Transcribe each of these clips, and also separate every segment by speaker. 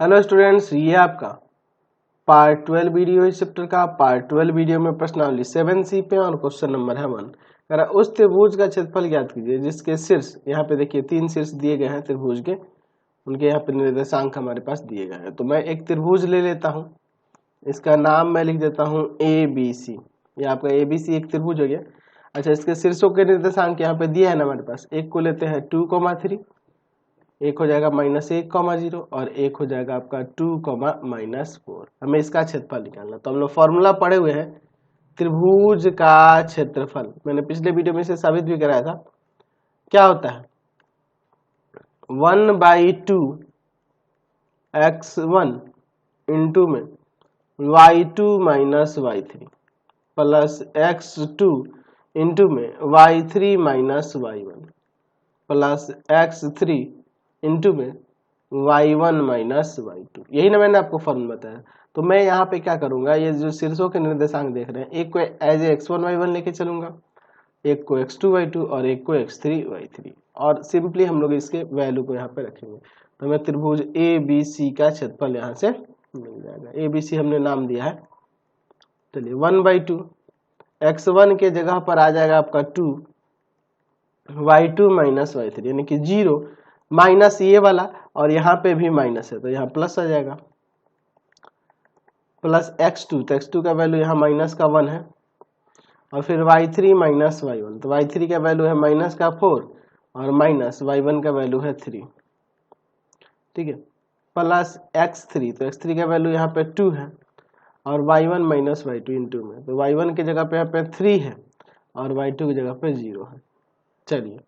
Speaker 1: Hello students, ये आपका part 12 video है। चैप्टर का पार्ट 12 वीडियो में प्रश्नावली 7C पे और क्वेश्चन नंबर है 1। कह रहा उस त्रिभुज का क्षेत्रफल ज्ञात कीजिए जिसके शीर्ष, यहाँ पे देखिए 3 शीर्ष दिए गए हैं त्रिभुज के, उनके यहाँ पे निर्देशांक हमारे पास दिए गए हैं। तो मैं एक त्रिभुज ले लेता हूँ, इसका नाम मैं लिख देता हूँ ABC। ये आपका ABC एक त्रिभुज हो गया। अच्छा, इसके शीर्षों के निर्देशांक यहाँ पे दिया है ना हमारे पास। एक को लेते हैं 2,3, एक हो जाएगा -1,0 और एक हो जाएगा आपका 2,-4। हमें इसका क्षेत्रफल निकालना। तो हम लोग फॉर्मूला पढ़े हुए हैं त्रिभुज का क्षेत्रफल। मैंने पिछले वीडियो में इसे साबित भी कराया था। क्या होता है 1/2 x1 इंटू में y2 - y3 plus x2 into में y3 - y1 plus x3 into में y1 - y2। यही ना मैंने आपको फॉर्मूला बताया। तो मैं यहाँ पे क्या करूंगा, ये जो शीर्षों के निर्देशांक देख रहे हैं, एक को एज ए x1 y1 लेके चलूंगा, एक को x2 y2 और एक को x3 y3, और सिंपली हम लोग इसके वैल्यू को यहाँ पे रखेंगे। तो हमें त्रिभुज ABC का क्षेत्रफल यहाँ से मिल जाएगा। ABC हमने नाम दिया है। चलिए 1/2 x1 के जगह पर आ जाएगा आपका 2, y2 - y3 यानी कि 0 माइनस ये वाला, और यहाँ पे भी माइनस है तो यहाँ प्लस आ जाएगा, प्लस x2। तो x2 का वैल्यू यहाँ माइनस का 1 है, और फिर y3 - y1, तो y3 का वैल्यू है -4 और माइनस y1 का वैल्यू है 3। ठीक है, प्लस x3, तो x3 का वैल्यू यहाँ पे 2 है, और y1 - y2 इंटू में, तो y1 की जगह पे यहाँ पे 3 है और y2 की जगह पे 0 है। चलिए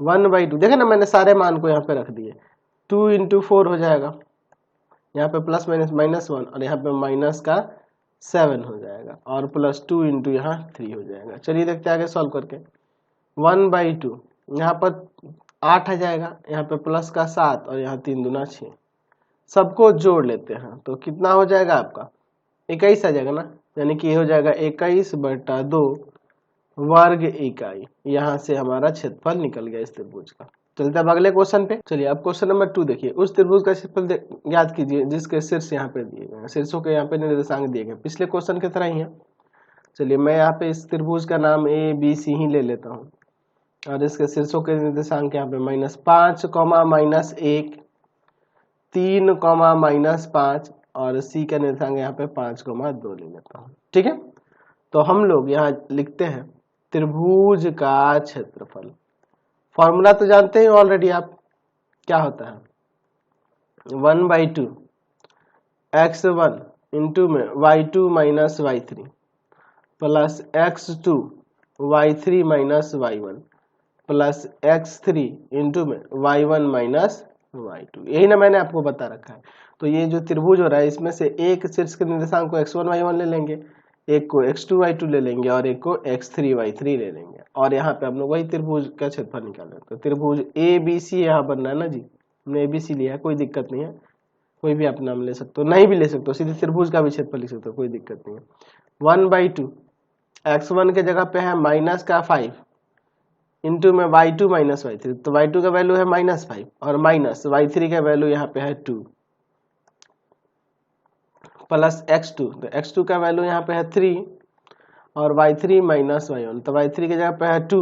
Speaker 1: 1/2, देखे ना मैंने सारे मान को यहाँ पे रख दिए। 2 इंटू 4 हो जाएगा, यहाँ पे प्लस -1 और यहाँ पे माइनस का 7 हो जाएगा, और प्लस 2 इंटू यहाँ 3 हो जाएगा। चलिए देखते हैं आगे सॉल्व करके। 1/2 यहाँ पर 8 आ जाएगा, यहाँ पे प्लस का 7 और यहाँ 3 दूना 6। सबको जोड़ लेते हैं तो कितना हो जाएगा आपका 21 आ जाएगा ना, यानी कि ये हो जाएगा 21/2 वर्ग इकाई। यहाँ से हमारा क्षेत्रफल निकल गया इस त्रिभुज का। चलते अब अगले क्वेश्चन पे। चलिए अब क्वेश्चन नंबर 2 देखिए। उस त्रिभुज का क्षेत्रफल याद कीजिए जिसके शीर्ष यहाँ पे दिए गए हैं, शीर्षों के यहाँ पे निर्देशांक दिए गए, पिछले क्वेश्चन की तरह ही है। चलिए मैं यहाँ पे इस त्रिभुज का नाम ABC ही ले लेता हूँ, और इसके शीर्षों के निर्देशांक यहाँ पे -5, -1, 3, -5, और C का निर्देशांक यहाँ पे 5,2 ले लेता हूँ। ठीक है, तो हम लोग यहाँ लिखते हैं त्रिभुज का क्षेत्रफल। फॉर्मूला तो जानते हैं ऑलरेडी आप, क्या होता है 1/2 x1 इंटू में y2 - y3 plus x2 y3 - y1 plus x3 into में y1 - y2। यही ना मैंने आपको बता रखा है। तो ये जो त्रिभुज हो रहा है, इसमें से एक शीर्ष के निर्देशांक को x1 y1 ले लेंगे, एक को x2 y2 ले लेंगे और एक को x3 y3 ले लेंगे, और यहाँ पे हम लोग वही त्रिभुज का क्षेत्रफल निकाल रहे हैं। तो त्रिभुज ABC यहाँ बनना है ना जी, हमने ABC लिया है, कोई दिक्कत नहीं है। कोई भी आप नाम ले सकते हो, नहीं भी ले सकते हो, सीधे त्रिभुज का भी क्षेत्रफल लिख सकते हो, कोई दिक्कत नहीं है। 1/2 x1 के जगह पे है -5 इंटू में y2 - y3, तो y2 का वैल्यू है -5 और माइनस y3 का वैल्यू यहाँ पे है 2, प्लस x2, तो x2 का वैल्यू यहाँ पे है 3 और y3 - y1, तो y3 की जगह पे है 2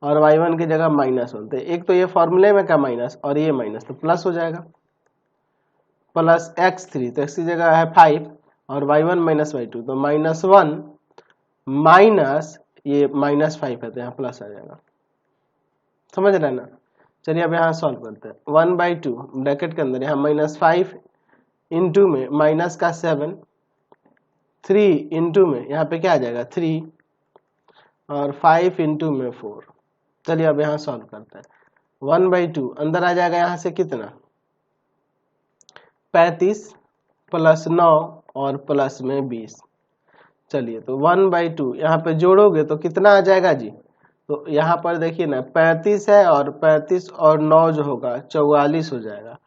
Speaker 1: और y1 की जगह -1। तो एक तो ये फॉर्मूले में का माइनस और ये माइनस, तो प्लस हो जाएगा, प्लस x3, तो x की जगह है 5 और y1 - y2, तो -1 माइनस ये -5 है तो यहाँ प्लस आ जाएगा। समझ रहे हैं ना। चलिए अब यहाँ सॉल्व करते हैं। 1/2 ब्रैकेट के अंदर यहाँ -5 इंटू में माइनस का 7, 3 इंटू में यहाँ पे क्या आ जाएगा 3 और 5 इंटू में 4। चलिए अब यहाँ सॉल्व करते हैं। 1/2 अंदर आ जाएगा यहाँ से कितना 35 प्लस 9 और प्लस में 20। चलिए तो 1/2 यहाँ पे जोड़ोगे तो कितना आ जाएगा जी, तो यहाँ पर देखिए ना 35 है और 35 और 9 जो होगा 44 हो जाएगा,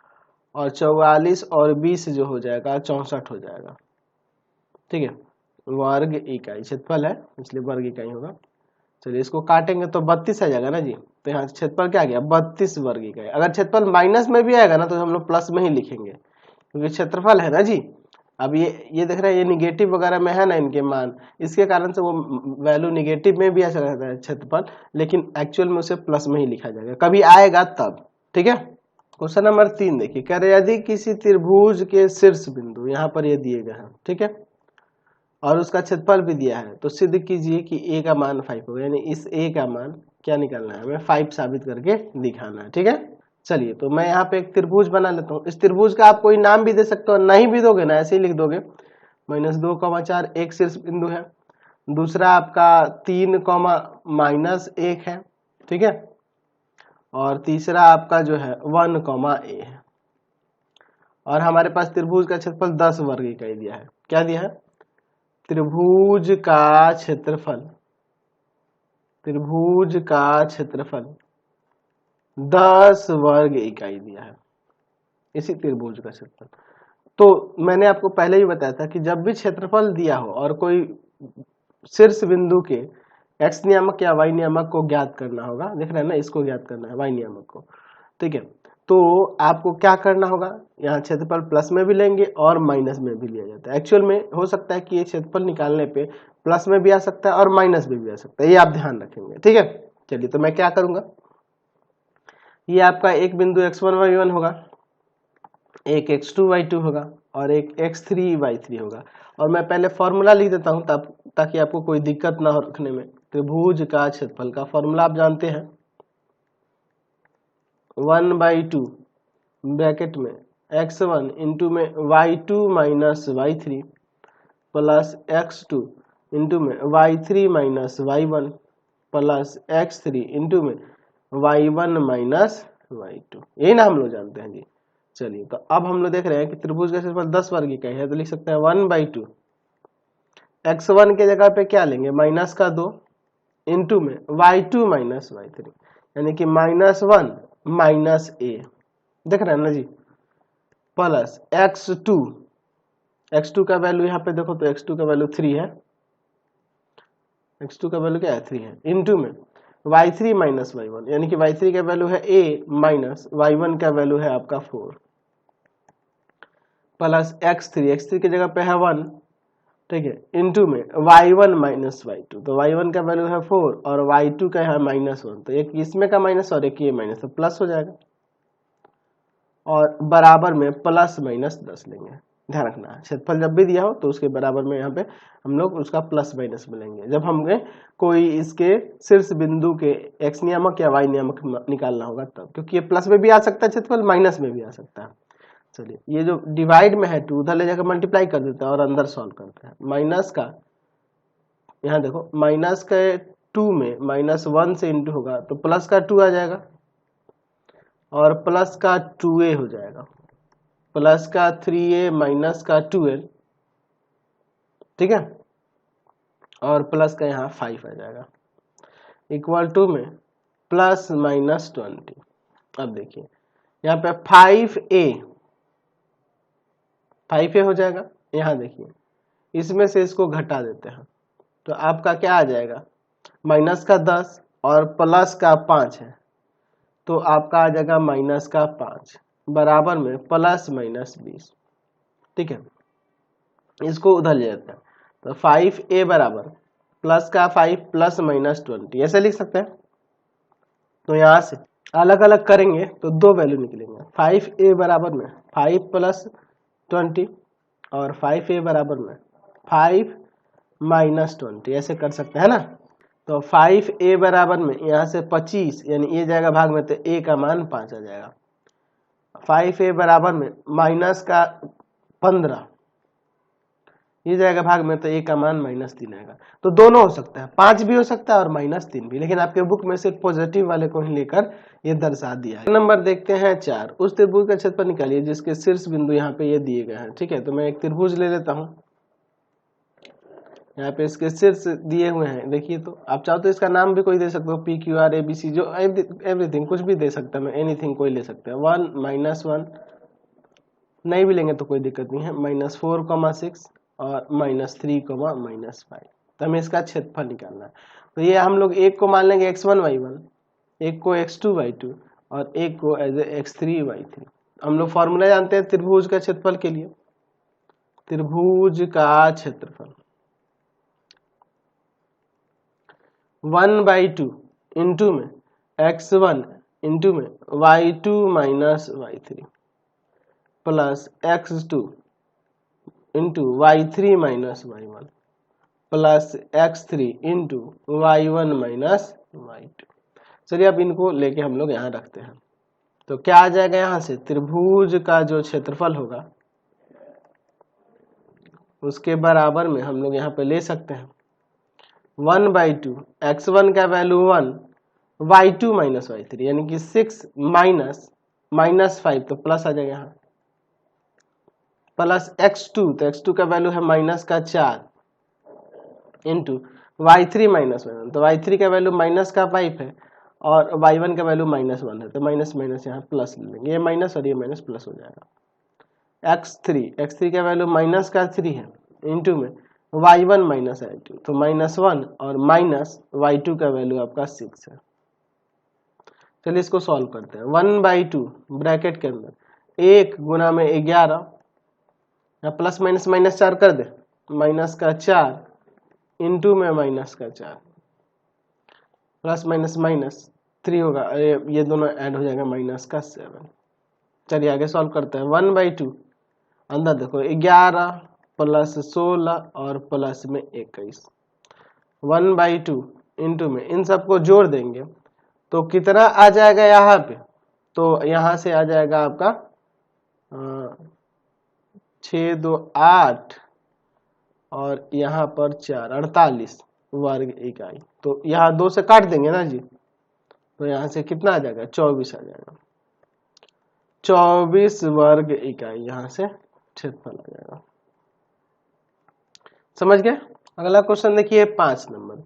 Speaker 1: और 44 और 20 जो हो जाएगा 64 हो जाएगा। ठीक है, वर्ग इकाई क्षेत्रफल है इसलिए वर्ग इकाई होगा। चलिए इसको काटेंगे तो 32 आ जाएगा ना जी, तो यहाँ क्षेत्रफल क्या आ गया 32 वर्ग इकाई। अगर क्षेत्रफल माइनस में भी आएगा ना तो हम लोग प्लस में ही लिखेंगे क्योंकि क्षेत्रफल है ना जी। अब ये देख रहे हैं ये निगेटिव वगैरह में है ना इनके मान, इसके कारण से वो वैल्यू निगेटिव में भी आ सकता है क्षेत्रफल, लेकिन एक्चुअल में उसे प्लस में ही लिखा जाएगा, कभी आएगा तब। ठीक है। क्वेश्चन नंबर 3 देखिए, कह रहे यदि किसी त्रिभुज के शीर्ष बिंदु यहाँ पर ये दिए गए हैं, ठीक है, और उसका क्षेत्रफल भी दिया है, तो सिद्ध कीजिए कि a का मान 5 होगा, यानी इस a का मान क्या निकालना है हमें 5 साबित करके दिखाना है। ठीक है। चलिए तो मैं यहाँ पे एक त्रिभुज बना लेता हूँ। इस त्रिभुज का आप कोई नाम भी दे सकते हो, नहीं भी दोगे ना ऐसे ही लिख दोगे। -2, 4 एक शीर्ष बिंदु है, दूसरा आपका 3, -1 है, ठीक है, और तीसरा आपका जो है 1, a है, और हमारे पास त्रिभुज का क्षेत्रफल 10 वर्ग इकाई दिया है। क्या दिया है? त्रिभुज का क्षेत्रफल 10 वर्ग इकाई दिया है, इसी त्रिभुज का क्षेत्रफल। तो मैंने आपको पहले ही बताया था कि जब भी क्षेत्रफल दिया हो और कोई शीर्ष बिंदु के x नियामक या y नियामक को ज्ञात करना होगा, देख रहे हैं ना, इसको ज्ञात करना है y नियामक को, ठीक है, तो आपको क्या करना होगा, यहाँ क्षेत्रफल प्लस में भी लेंगे और माइनस में भी लिया जाता है। एक्चुअल में हो सकता है कि ये क्षेत्रफल निकालने पे प्लस में भी आ सकता है और माइनस में भी आ सकता है, ये आप ध्यान रखेंगे। ठीक है। चलिए तो मैं क्या करूंगा, ये आपका एक बिंदु x1 y1 होगा, एक x2 y2 होगा और एक x3 y3 होगा, और मैं पहले फॉर्मूला लिख देता हूं ताकि आपको कोई दिक्कत ना हो रखने में। त्रिभुज का क्षेत्रफल का फॉर्मूला आप जानते हैं, 1/2 ब्रैकेट में x1 इंटू में y2 minus y3 plus x2 into में y3 minus y1 plus x3 into में y1 माइनस y2, यही ना हम लोग जानते हैं जी। चलिए तो अब हम लोग देख रहे हैं कि त्रिभुज का क्षेत्रफल 10 वर्ग इकाई है, तो लिख सकते हैं 1/2 x1 के जगह पे क्या लेंगे -2 इंटू में y2 माइनस y3, यानी कि -1 माइनस a, देख रहे हैं ना जी, प्लस x2 का वैल्यू यहाँ पे देखो तो x2 का वैल्यू 3 है, x2 का वैल्यू क्या है 3 है, इंटू में y3 माइनस y1, यानी कि y3 का वैल्यू है a माइनस y1 का वैल्यू है आपका 4, प्लस x3 की जगह पे है 1, ठीक है, इंटू में y1 माइनस y2, तो y1 का वैल्यू है 4 और y2 का है -1, तो एक इसमें का माइनस और एक ये माइनस, तो प्लस हो जाएगा, और बराबर में प्लस माइनस 10 लेंगे। ध्यान रखना है क्षेत्रफल जब भी दिया हो तो उसके बराबर में यहाँ पे हम लोग उसका प्लस माइनस में लेंगे जब हमें कोई इसके शीर्ष बिंदु के x नियामक या y नियामक निकालना होगा तब, क्योंकि ये प्लस में भी आ सकता है क्षेत्रफल, माइनस में भी आ सकता है। चलिए ये जो डिवाइड में है 2 उधर ले जाकर मल्टीप्लाई कर देते हैं और अंदर सॉल्व करते हैं। माइनस का यहाँ देखो माइनस के 2 में -1 से इंटू होगा तो प्लस का 2 आ जाएगा और प्लस का 2a हो जाएगा, प्लस का 3a माइनस का 2l, ठीक है, और प्लस का यहाँ 5 आ जाएगा, इक्वल टू में प्लस माइनस 20। अब देखिए यहाँ पे 5a हो जाएगा, यहाँ देखिए इसमें से इसको घटा देते हैं तो आपका क्या आ जाएगा, माइनस का 10 और प्लस का 5 है, तो आपका आ जाएगा माइनस का 5 बराबर में प्लस माइनस 20, ठीक है, इसको उधर ले जाते हैं तो 5a बराबर प्लस का 5 प्लस माइनस 20, ऐसे लिख सकते हैं। तो यहाँ से अलग अलग करेंगे तो दो वैल्यू निकलेंगे, 5a बराबर में 5 प्लस 20 और 5a बराबर में 5 माइनस 20, ऐसे कर सकते हैं ना। तो 5a बराबर में यहाँ से 25 यानी ये जाएगा भाग में तो a का मान 5 आ जाएगा, 5a बराबर में माइनस का 15 ये जाएगा भाग में तो a का मान -3 आएगा। तो दोनों हो सकता है, 5 भी हो सकता है और -3 भी, लेकिन आपके बुक में सिर्फ पॉजिटिव वाले को ही लेकर ये दर्शा दिया है। नंबर देखते हैं 4, उस त्रिभुज का क्षेत्रफल निकालिए जिसके शीर्ष बिंदु यहाँ पे ये दिए गए हैं। ठीक है, तो मैं एक त्रिभुज ले लेता हूँ, यहाँ पे इसके शीर्ष दिए हुए हैं, देखिए तो आप चाहो तो इसका नाम भी कोई दे सकते हो, PQR ABC, जो एवरीथिंग कुछ भी दे सकता है, मैं एनीथिंग कोई ले सकते हैं। 1 -1 नहीं भी लेंगे तो कोई दिक्कत नहीं है, -4,6 और -3, -5, तो हमें इसका क्षेत्रफल निकालना है। तो ये हम लोग एक को मान लेंगे x1 y1, एक को x2y2 और एक को एज x3y3। हम लोग फॉर्मूला जानते हैं त्रिभुज का क्षेत्रफल के लिए, त्रिभुज का क्षेत्रफल 1/2 इंटू में x1 इंटू में y2 minus y3 plus x2 into y3 minus y1 plus x3 into y1 minus y2। चलिए अब इनको लेके हम लोग यहाँ रखते हैं, तो क्या आ जाएगा यहाँ से, त्रिभुज का जो क्षेत्रफल होगा उसके बराबर में हम लोग यहाँ पे ले सकते हैं 1/2 x1 का वैल्यू 1 y2 माइनस y3 यानी कि 6 माइनस 5 तो प्लस आ जाएगा यहाँ, प्लस x2 तो x2 का वैल्यू है माइनस का 4 इंटू y3 माइनस y1 तो y3 का वैल्यू माइनस का 5 है और y1 का वैल्यू -1 है, तो माइनस माइनस यहाँ प्लस ले लेंगे, ये माइनस और ये माइनस प्लस हो जाएगा। x3 का वैल्यू माइनस का 3 है इंटू में y1 माइनस y2 तो -1 और माइनस y2 का वैल्यू आपका 6 है। चलिए इसको सॉल्व करते हैं। 1/2 ब्रैकेट के अंदर 1 गुना में 11 या प्लस माइनस माइनस 4 कर दे, माइनस का 4 इंटू में माइनस का 4 प्लस माइनस माइनस 3 होगा, ये दोनों ऐड हो जाएगा माइनस का 7। चलिए आगे सॉल्व करते हैं। 1/2 अंदर देखो 11 प्लस 16 और प्लस में 21 1/2 इंटू में इन सबको जोड़ देंगे तो कितना आ जाएगा यहाँ पे, तो यहाँ से आ जाएगा आपका 6 2 8 और यहाँ पर 4 48 वर्ग इकाई, तो यहाँ 2 से काट देंगे ना जी, तो यहाँ से कितना आ जाएगा 24 आ जाएगा, 24 वर्ग इकाई यहाँ से क्षेत्रफल आ जाएगा। समझ गए। अगला क्वेश्चन देखिए 5 नंबर,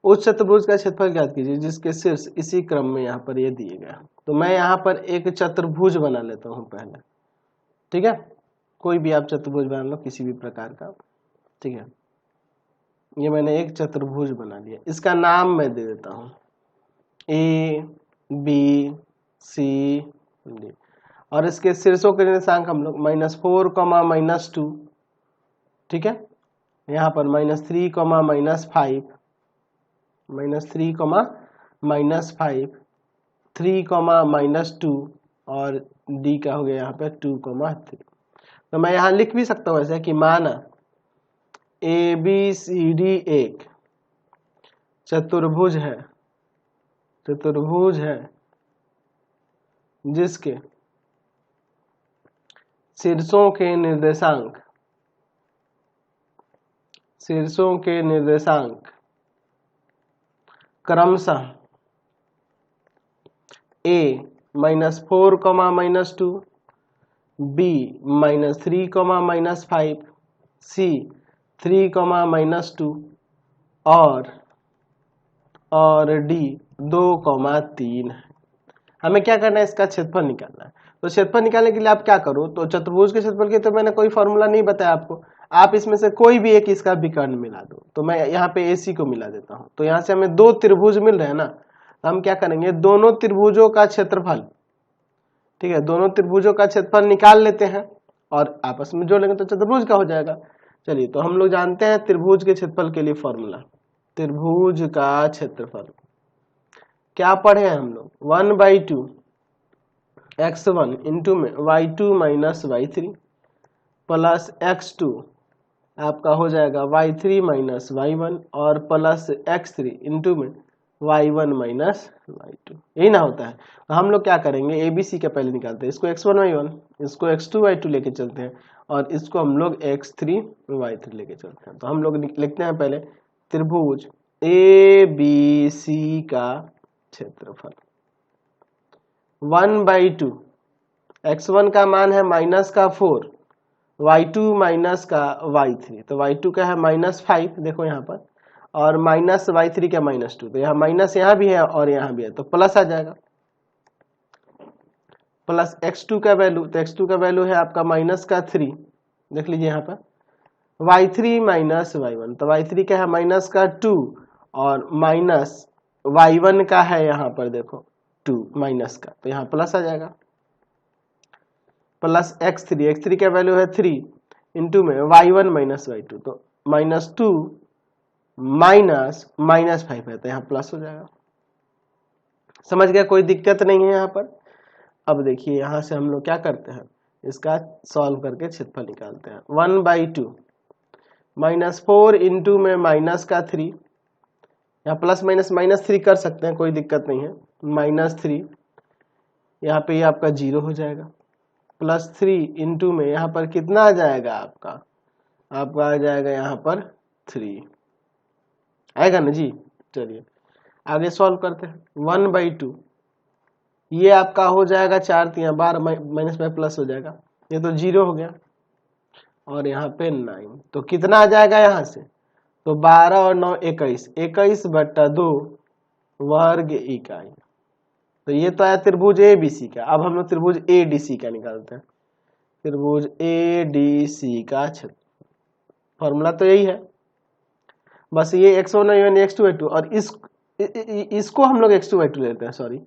Speaker 1: उस चतुर्भुज का क्षेत्रफल ज्ञात कीजिए जिसके शीर्ष इसी क्रम में यहाँ पर ये दिए गए। तो मैं यहाँ पर एक चतुर्भुज बना लेता हूँ पहले, ठीक है, कोई भी आप चतुर्भुज बना लो किसी भी प्रकार का, ठीक है। ये मैंने एक चतुर्भुज बना लिया, इसका नाम मैं दे देता हूँ ए बी सी डी और इसके शीर्षों के निर्देशांक हम लोग -4, -2, ठीक है, यहाँ पर -3, -5, -3, -5, 3, -2 और डी का हो गया यहाँ पे 2, 3। तो मैं यहाँ लिख भी सकता हूँ ऐसे कि माना ए बी सी डी एक चतुर्भुज है जिसके शीर्षों के निर्देशांक क्रमशः a -4, -2, b -3, -5, c 3, -2 और d 2, 3 है। हमें क्या करना है, इसका क्षेत्रफल निकालना है। तो क्षेत्रफल निकालने के लिए आप क्या करो, तो चतुर्भुज के क्षेत्रफल के तो मैंने कोई फॉर्मूला नहीं बताया आपको, आप इसमें से कोई भी एक इसका विकर्ण मिला दो। तो मैं यहाँ पे AC को मिला देता हूँ, तो यहाँ से हमें 2 त्रिभुज मिल रहे हैं ना, तो हम क्या करेंगे, दोनों त्रिभुजों का क्षेत्रफल, ठीक है, दोनों त्रिभुजों का क्षेत्रफल निकाल लेते हैं और आपस में जोड़ लेंगे तो चतुर्भुज का हो जाएगा। चलिए तो हम लोग जानते हैं त्रिभुज के क्षेत्रफल के लिए फॉर्मूला, त्रिभुज का क्षेत्रफल क्या पढ़े हैं हम लोग, 1/2 x1 इंटू में y2 minus y3 plus x2 आपका हो जाएगा y3 माइनस y1 और प्लस x3 इंटू में y1 माइनस y2, यही ना होता है। तो हम लोग क्या करेंगे, ABC का पहले निकालते हैं, इसको x1 y1, इसको x2 y2 लेके चलते हैं और इसको हम लोग x3 y3 लेके चलते हैं। तो हम लोग लिखते हैं पहले त्रिभुज ABC का क्षेत्रफल 1/2 x1 का मान है -4, y2 माइनस का y3, तो y2 का है -5 देखो यहाँ पर, और माइनस y3 का -2, तो यहाँ माइनस यहाँ भी है और यहाँ भी है, तो प्लस आ जाएगा, प्लस x2 का वैल्यू, तो x2 का वैल्यू है आपका -3, देख लीजिए यहाँ पर, y3 माइनस y1, तो y3 का है -2 और माइनस y1 का है यहाँ पर देखो 2 माइनस का, तो यहाँ प्लस आ जाएगा, प्लस x3 का वैल्यू है 3 इंटू में y1 माइनस y2, तो -2 माइनस -5 है, तो यहाँ प्लस हो जाएगा। समझ गया, कोई दिक्कत नहीं है यहाँ पर। अब देखिए यहाँ से हम लोग क्या करते हैं, इसका सॉल्व करके क्षेत्रफल निकालते हैं। 1/2 -4 इंटू में माइनस का 3, यहाँ प्लस माइनस -3 कर सकते हैं, कोई दिक्कत नहीं है, -3, यहाँ पे ये आपका 0 हो जाएगा, +3 इंटू में यहाँ पर कितना आ जाएगा आपका आ जाएगा यहाँ पर 3 आएगा ना जी। चलिए आगे सॉल्व करते हैं। 1/2 ये आपका हो जाएगा 4×3 12 माइनस में प्लस हो जाएगा, ये तो 0 हो गया, और यहाँ पे 9, तो कितना आ जाएगा यहाँ से, तो 12 और 9 21, 21/2 वर्ग इकाई। तो ये तो आया त्रिभुज ABC का। अब हम लोग त्रिभुज ADC का निकालते हैं। त्रिभुज ADC का क्षेत्र, फॉर्मूला तो यही है, बस ये x1 y1 x2 y2 और इसको हम लोग x2 y2 लेते हैं, सॉरी,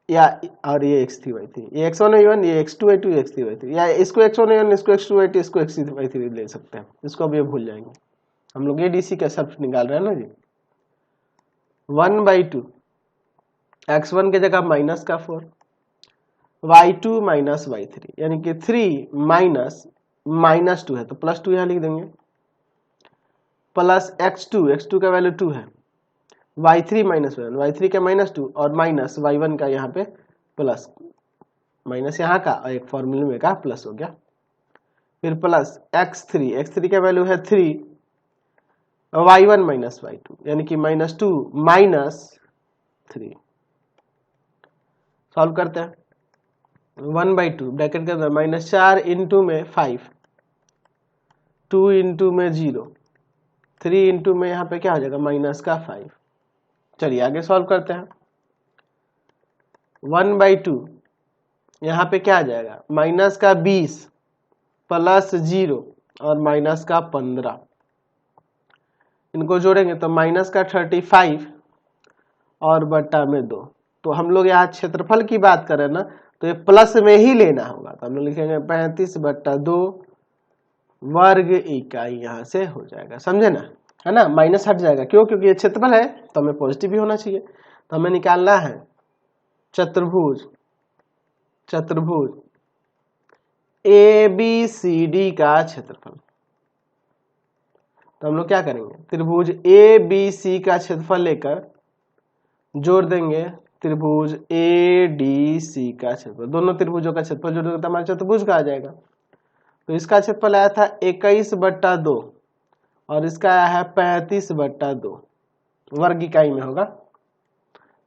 Speaker 1: या और ये x3 y3, ये x1 y1 ये x2 y2 ये x3 y3, या इसको x1 y1 इसको x2 y2 इसको x3 y3 ले सकते हैं, इसको अब ये भूल जाएंगे। हम लोग ADC का सब निकाल रहे हैं ना जी। 1/2 x1 की जगह माइनस का 4, y2 माइनस y3, यानी कि 3 माइनस -2 है तो +2 यहाँ लिख देंगे, प्लस x2 का वैल्यू 2 है, y3 माइनस y3 का -2 और माइनस y1 का यहाँ पे प्लस, माइनस यहाँ का और एक फॉर्मूले में का प्लस हो गया, फिर प्लस x3 का वैल्यू है 3, y1 माइनस y2 यानी कि -2 -3। सॉल्व करते हैं। 1/2 ब्रैकेट के अंदर -4 इंटू में 5, 2 इंटू में 0, 3 इंटू में यहाँ पे क्या हो जाएगा माइनस का 5। चलिए आगे सॉल्व करते हैं। 1/2 यहाँ पे क्या आ जाएगा माइनस का 20 प्लस 0 और माइनस का 15, इनको जोड़ेंगे तो माइनस का 35 और बट्टा में 2। तो हम लोग यहाँ क्षेत्रफल की बात करें ना तो ये प्लस में ही लेना होगा, तो हम लोग लिखेंगे 35/2 वर्ग इकाई, यहाँ से हो जाएगा, समझे ना, है ना, माइनस हट जाएगा, क्यों, क्योंकि ये क्षेत्रफल है तो हमें पॉजिटिव भी होना चाहिए। तो हमें निकालना है चतुर्भुज ABCD का क्षेत्रफल। तो हम लोग क्या करेंगे, त्रिभुज ABC का क्षेत्रफल लेकर जोड़ देंगे त्रिभुज ADC का क्षेत्रफल, दोनों त्रिभुजों का क्षेत्रफल जोड़ देंगे तो हमारे चतुर्भुज का आ जाएगा। तो इसका क्षेत्रफल आया था 21/2 और इसका आया है 35/2, वर्ग इकाई में होगा,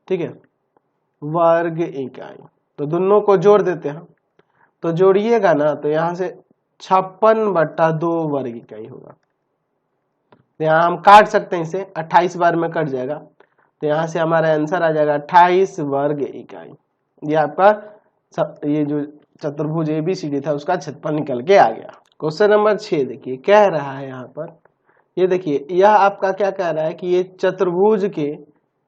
Speaker 1: ठीक है, वर्ग इकाई। तो दोनों को जोड़ देते हैं, तो जोड़िएगा ना तो यहाँ से 56/2 वर्ग इकाई होगा। तो यहाँ हम काट सकते हैं इसे, 28 बार में कट जाएगा, तो यहाँ से हमारा आंसर आ जाएगा 28 वर्ग इकाई। ये आपका ये जो चतुर्भुज ABCD था उसका क्षेत्रफल निकल के आ गया। क्वेश्चन नंबर 6 देखिए, कह रहा है यहाँ पर, ये देखिए यह आपका क्या कह रहा है कि ये चतुर्भुज के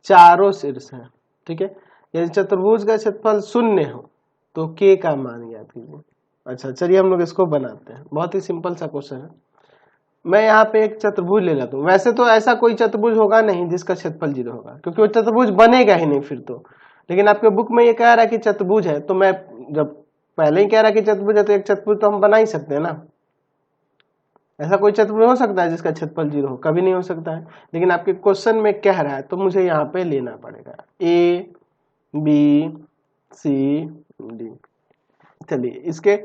Speaker 1: चारों शीर्ष हैं, ठीक है, यदि चतुर्भुज का क्षेत्रफल 0 हो तो k का मान ज्ञात कीजिए। अच्छा चलिए हम लोग इसको बनाते हैं, बहुत ही सिंपल सा क्वेश्चन है। मैं यहाँ पे एक चतुर्भुज ले लेता हूँ, वैसे तो ऐसा कोई चतुर्भुज होगा नहीं जिसका क्षेत्रफल 0 होगा, क्योंकि वो चतुर्भुज बनेगा ही नहीं फिर तो, लेकिन आपके बुक में ये कह रहा है कि चतुर्भुज है, तो मैं जब पहले ही कह रहा है कि चतुर्भुज है तो एक चतुर्भुज तो हम बना ही सकते हैं ना। ऐसा कोई चतुर्भुज हो सकता है जिसका क्षेत्रफल 0 हो, कभी नहीं हो सकता है, लेकिन आपके क्वेश्चन में कह रहा है तो मुझे यहाँ पे लेना पड़ेगा ABCD। चलिए इसके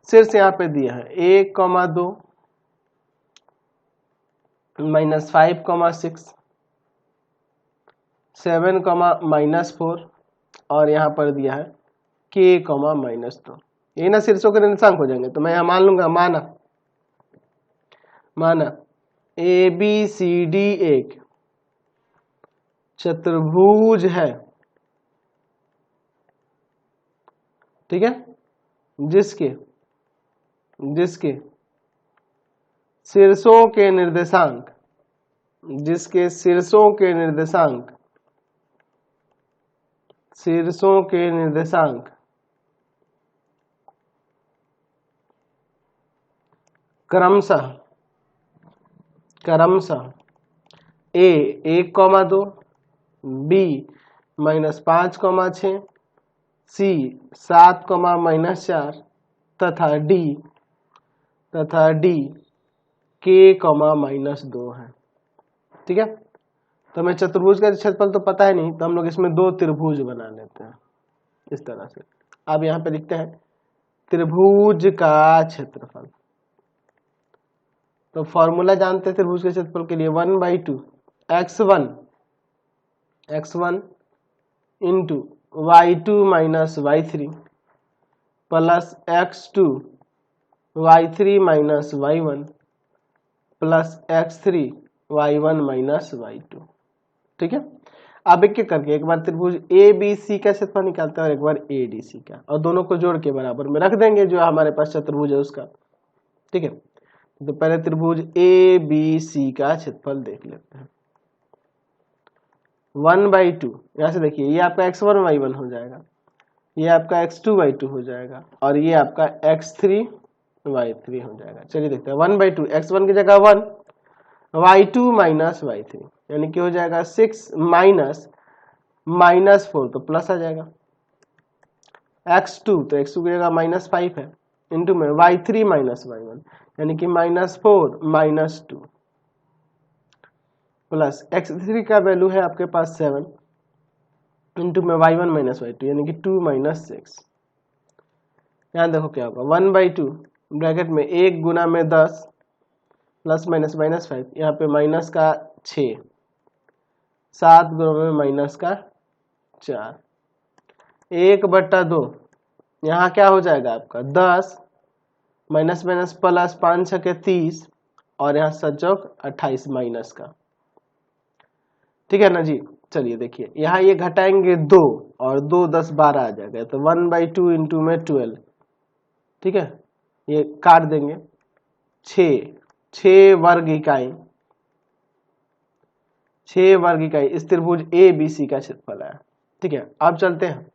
Speaker 1: शीर्ष यहाँ पे दिया है 1,2 -5,6 7, -4 और यहाँ पर दिया है k, -2। ये ना शीर्षों के निर्देशांक हो जाएंगे, तो मैं यहाँ मान लूंगा, माना ABCD एक चतुर्भुज है, ठीक है, जिसके शीर्षों के निर्देशांक शीर्षों के निर्देशांक क्रमशः ए 1,2, बी -5,6, सी 7,-4 तथा डी के -2 है। ठीक है, तो हमें चतुर्भुज का क्षेत्रफल तो पता है नहीं, तो हम लोग इसमें दो त्रिभुज बना लेते हैं इस तरह से। अब यहाँ पे लिखते हैं त्रिभुज का क्षेत्रफल। तो फॉर्मूला जानते हैं त्रिभुज के क्षेत्रफल के लिए, 1/2 x1 into y2 minus y3 plus x2 y3 minus y1 plus x3 y1 minus y2। ठीक है, अब एक एक करके एक बार त्रिभुज ए बी सी का क्षेत्रफल निकालते हैं और एक बार ए डी सी का, और दोनों को जोड़ के बराबर में रख देंगे जो हमारे पास चतुर्भुज है उसका। ठीक है, तो पहले त्रिभुज ए बी सी का क्षेत्रफल देख लेते हैं। 1/2 यहाँ से देखिए, ये आपका x1 y1 हो जाएगा, ये आपका x2 y2 हो जाएगा, और ये आपका x3 y3 हो जाएगा। चलिए देखते हैं, 1/2 x1 की जगह 1, y2 माइनस y3 यानी कि हो जाएगा 6 माइनस 4 तो प्लस आ जाएगा, x2 तो x2 की जगह -5 है, इंटू में y3 माइनस y1 यानी कि -4 -2 प्लस x3 का वैल्यू है आपके पास 7 इंटू में y1 माइनस y2 यानी कि 2 - 6। यहाँ देखो क्या होगा, 1/2 ब्रैकेट में 1 गुना में 10 प्लस माइनस -5, यहाँ पे माइनस का 6, 7 गुना में माइनस का 4, 1/2 यहाँ क्या हो जाएगा आपका 10 माइनस प्लस 5 6 के 30 और यहाँ 7 चौक 28 माइनस का। ठीक है ना जी। चलिए देखिए, यहाँ ये घटाएंगे 2 और 2 10 12 आ जाएगा, तो 1/2 इंटू में 12। ठीक है, ये काट देंगे, 6 वर्ग इकाई, 6 वर्ग इकाई इस त्रिभुज ए बी सी का क्षेत्रफल है। ठीक है, अब चलते हैं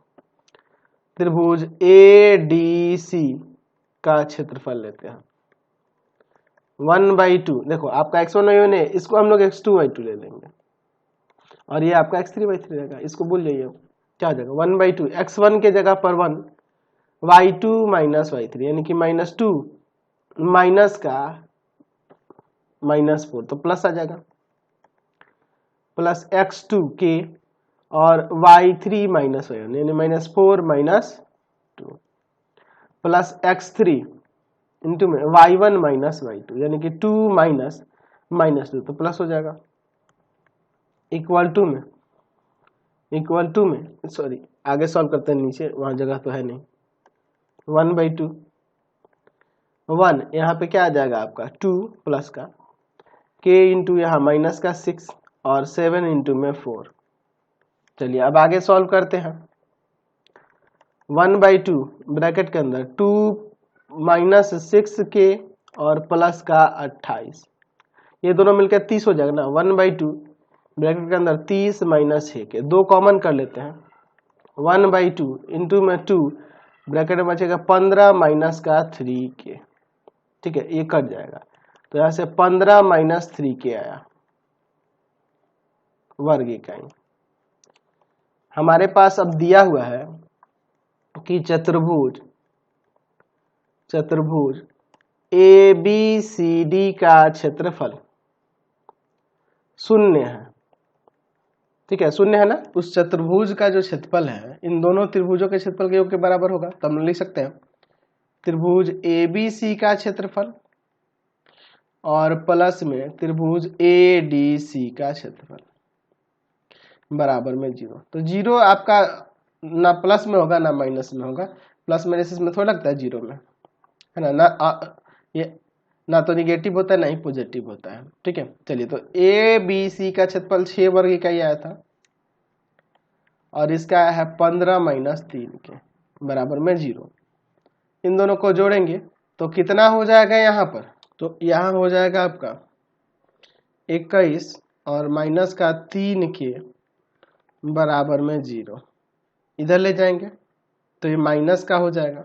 Speaker 1: त्रिभुज ए डी सी का क्षेत्रफल लेते हैं। 1/2 देखो आपका x1 y1 है, इसको हम लोग x2 y2 ले लेंगे, और ये आपका x3 y3 रहेगा, इसको भूल जाइए। क्या हो जाएगा, 1/2 x1 के जगह पर 1, y2 माइनस y3 यानी कि -2 माइनस का -4 तो प्लस आ जाएगा, प्लस x2 के और y3 माइनस y1 यानी -4 -2 प्लस x3 इंटू में y1 माइनस y2 यानी कि 2 -2 तो प्लस हो जाएगा, इक्वल टू में सॉरी आगे सॉल्व करते हैं, नीचे वहां जगह तो है नहीं। 1/2 1 यहाँ पे क्या आ जाएगा आपका 2 प्लस का k इंटू यहाँ माइनस का 6 और 7 इंटू में 4। चलिए अब आगे सॉल्व करते हैं। 1/2 ब्रैकेट के अंदर 2 -6k और प्लस का 28, ये दोनों मिलकर 30 हो जाएगा ना। 1/2 ब्रैकेट के अंदर 30 माइनस 6k, 2 कॉमन कर लेते हैं, 1/2 इंटू में 2 ब्रैकेट में बचेगा 15 माइनस का 3k। ठीक है, ये कट जाएगा, तो यहाँ से 15 - 3k आया वर्ग इकाई। हमारे पास अब दिया हुआ है कि चतुर्भुज ए बी सी डी का क्षेत्रफल 0 है। ठीक है, 0 है ना, उस चतुर्भुज का जो क्षेत्रफल है इन दोनों त्रिभुजों के क्षेत्रफल के योग के बराबर होगा, तो हम लिख सकते हैं त्रिभुज ए बी सी का क्षेत्रफल और प्लस में त्रिभुज ए डी सी का क्षेत्रफल बराबर में 0। तो 0 आपका ना प्लस में होगा ना माइनस में होगा, प्लस माइनस में थोड़ा लगता है 0 में, है ना, ये ना तो निगेटिव होता है ना ही पॉजिटिव होता है। ठीक है, चलिए तो ए बी सी का क्षेत्रफल 6 वर्ग इकाई आया था और इसका आया है 15 - 3 के बराबर में 0। इन दोनों को जोड़ेंगे तो कितना हो जाएगा यहाँ पर, तो यहाँ हो जाएगा आपका 21 और माइनस का 3 के बराबर में 0। इधर ले जाएंगे तो ये माइनस का हो जाएगा,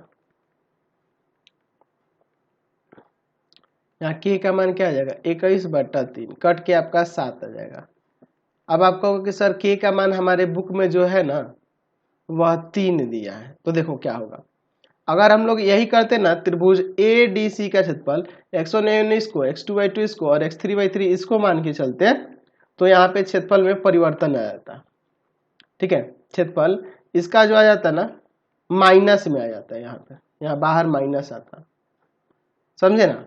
Speaker 1: यहाँ k का मान क्या आ जाएगा 21/3, कट के आपका 7 आ जाएगा। अब आप कहोगे कि सर k का मान हमारे बुक में जो है ना वह 3 दिया है, तो देखो क्या होगा। अगर हम लोग यही करते ना, त्रिभुज ADC का क्षेत्रफल x1 इसको, x2/2 इसको और x3/3 इसको मान के चलते, तो यहाँ पे क्षेत्रफल में परिवर्तन आ जाता। ठीक है, क्षेत्रफल इसका जो आ जाता ना माइनस में आ जाता है, यहाँ पे, यहाँ बाहर माइनस आता, समझे ना।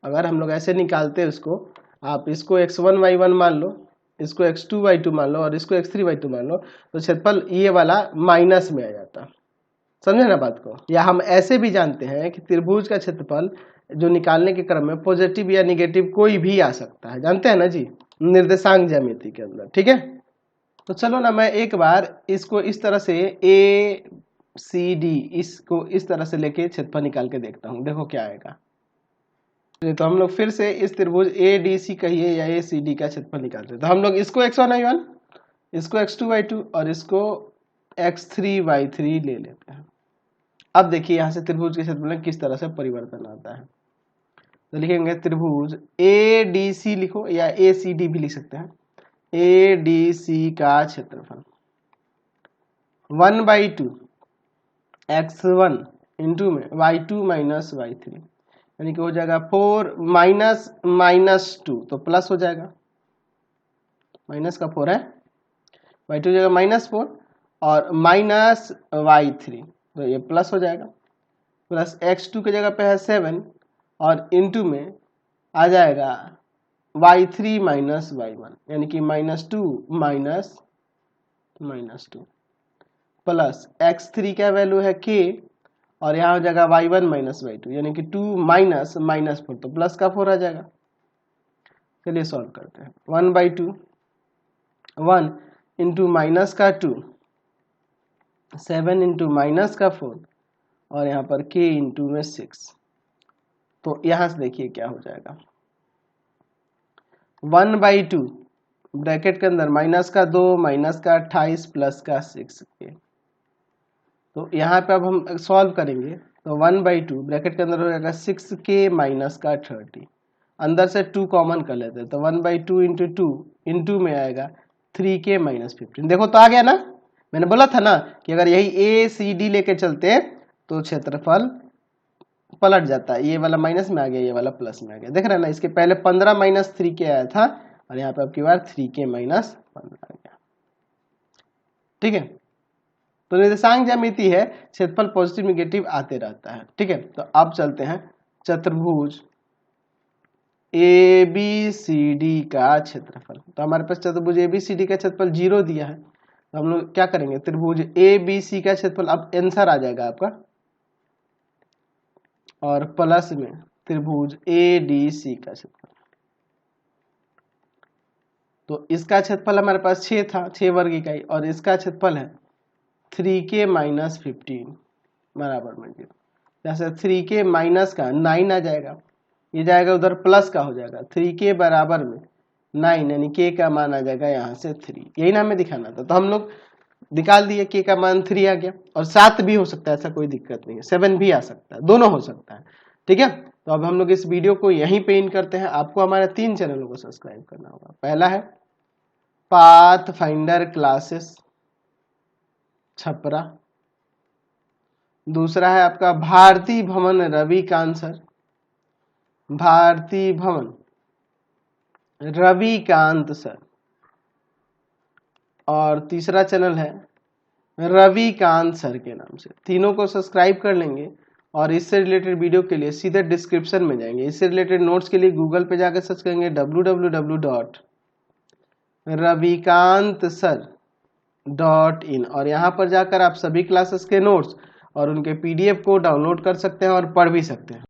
Speaker 1: अगर हम लोग ऐसे निकालते उसको, आप इसको x1y1 मान लो, इसको x2y2 मान लो और इसको x3y2 मान लो, तो क्षेत्रफल ये वाला माइनस में आ जाता, समझे ना बात को। या हम ऐसे भी जानते हैं कि त्रिभुज का क्षेत्रफल जो निकालने के क्रम में पॉजिटिव या निगेटिव कोई भी आ सकता है, जानते हैं ना जी, निर्देशांक ज्यामिति के अंदर। ठीक है, तो चलो ना मैं एक बार इसको इस तरह से ACD इसको इस तरह से लेके क्षेत्रफल निकाल के देखता हूँ, देखो क्या आएगा। तो हम लोग फिर से इस त्रिभुज ADC कहिए या ACD का क्षेत्रफल निकालते हैं। तो हम लोग इसको x1y1, इसको x2y2 और इसको x3y3 ले लेते हैं। अब देखिए यहाँ से त्रिभुज के क्षेत्रफल में किस तरह से परिवर्तन आता है। तो लिखेंगे त्रिभुज ADC लिखो या ACD भी लिख सकते हैं। ADC का क्षेत्रफल 1/2 x1 इंटू में y2 माइनस y3, यानी कि हो जाएगा 4 माइनस 2, तो प्लस हो जाएगा, माइनस का 4 है, y2 हो जाएगा -4 और माइनस y3, तो ये प्लस हो जाएगा, प्लस x2 की जगह पे है 7 और इंटू में आ जाएगा y3 माइनस y1, यानी कि -2 माइनस 2 प्लस x3 का वैल्यू है k और यहाँ हो जाएगा y1 माइनस y2, यानी कि 2 माइनस -4, तो प्लस का 4 आ जाएगा। चलिए सॉल्व करते हैं। 1/2 1 इंटू माइनस का 2, 7 इंटू माइनस का 4 और यहाँ पर k इंटू में 6, तो यहाँ से देखिए क्या हो जाएगा। 1/2 ब्रैकेट के अंदर माइनस का 2 माइनस का 28 प्लस का 6k, तो यहाँ पे अब हम सॉल्व करेंगे तो 1/2 ब्रैकेट के अंदर हो जाएगा 6k माइनस का 30, अंदर से 2 कॉमन कर लेते हैं, तो 1/2 इंटू 2 इंटू में आएगा 3k माइनस 15। देखो तो आ गया ना, मैंने बोला था ना कि अगर यही ACD लेके चलते हैं तो क्षेत्रफल पलट जाता है, ये वाला माइनस में आ गया, ये वाला प्लस में आ गया। देख रहे हैं ना, इसके पहले 15 माइनस 3k आया था और यहाँ पे अब की बार 3k माइनस 15 आ गया। ठीक है, तो निर्देशांक ज्यामिति है, क्षेत्रफल पॉजिटिव निगेटिव आते रहता है। ठीक है, तो अब चलते हैं चतुर्भुज ABCD का क्षेत्रफल। तो हमारे पास चतुर्भुज ABCD का क्षेत्रफल 0 दिया है, तो हम लोग क्या करेंगे, त्रिभुज ABC का क्षेत्रफल, अब आंसर आ जाएगा आपका, और प्लस में त्रिभुज ADC का क्षेत्रफल। तो इसका क्षेत्रफल हमारे पास 6 था, 6 वर्ग इकाई, और इसका क्षेत्रफल है 3k माइनस 15 बराबर में 0। जैसे 3k माइनस का 9 आ जाएगा, ये जाएगा उधर प्लस का हो जाएगा, 3k बराबर में 9, यानी k का मान आ जाएगा यहाँ से 3। यही ना हमें दिखाना था, तो हम लोग निकाल दिए, k का मान 3 आ गया, और 7 भी हो सकता है, ऐसा कोई दिक्कत नहीं है, 7 भी आ सकता है, दोनों हो सकता है। ठीक है, तो अब हम लोग इस वीडियो को यहीं पे इन करते हैं। आपको हमारे 3 चैनलों को सब्सक्राइब करना होगा। पहला है पाथ फाइंडर क्लासेस छपरा, दूसरा है आपका भारती भवन रविकांत सर, भारती भवन रविकांत सर, और तीसरा चैनल है रविकांत सर के नाम से। तीनों को सब्सक्राइब कर लेंगे और इससे रिलेटेड वीडियो के लिए सीधे डिस्क्रिप्शन में जाएंगे। इससे रिलेटेड नोट्स के लिए गूगल पे जाकर सर्च करेंगे www.ravikantsir.in और यहाँ पर जाकर आप सभी क्लासेस के नोट्स और उनके PDF को डाउनलोड कर सकते हैं और पढ़ भी सकते हैं।